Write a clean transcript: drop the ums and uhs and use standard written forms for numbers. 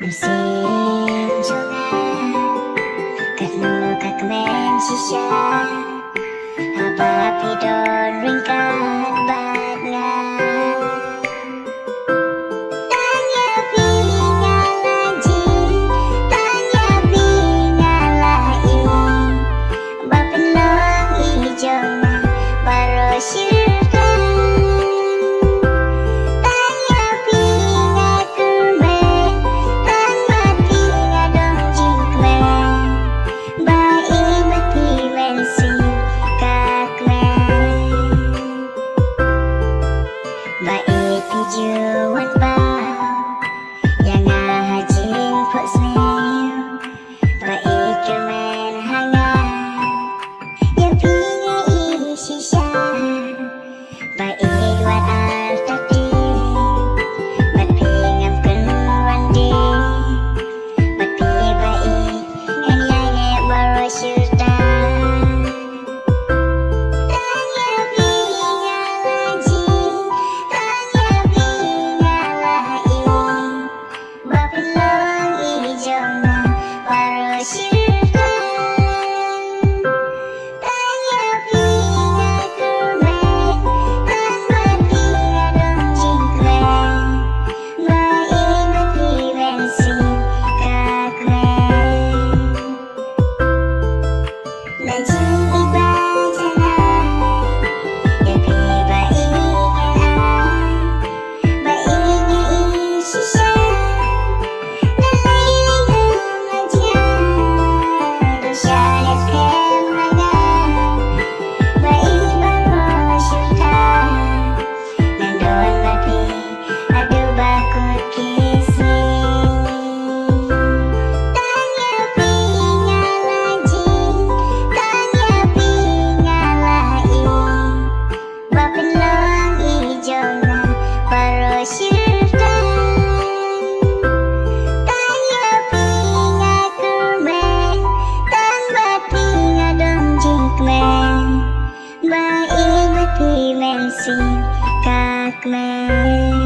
Musim jongan Karnu kakmen sisya Haba pidon ringkat batngan Tanya pinga laji Tanya pinga laai Bapelong ijong baroh shibun Juan bao yang hajing phật smell và ikerman hangat yang pinga isisha và idwan altati bat pingam kenwan di bat piba I nganyane baroh sultan Kakmen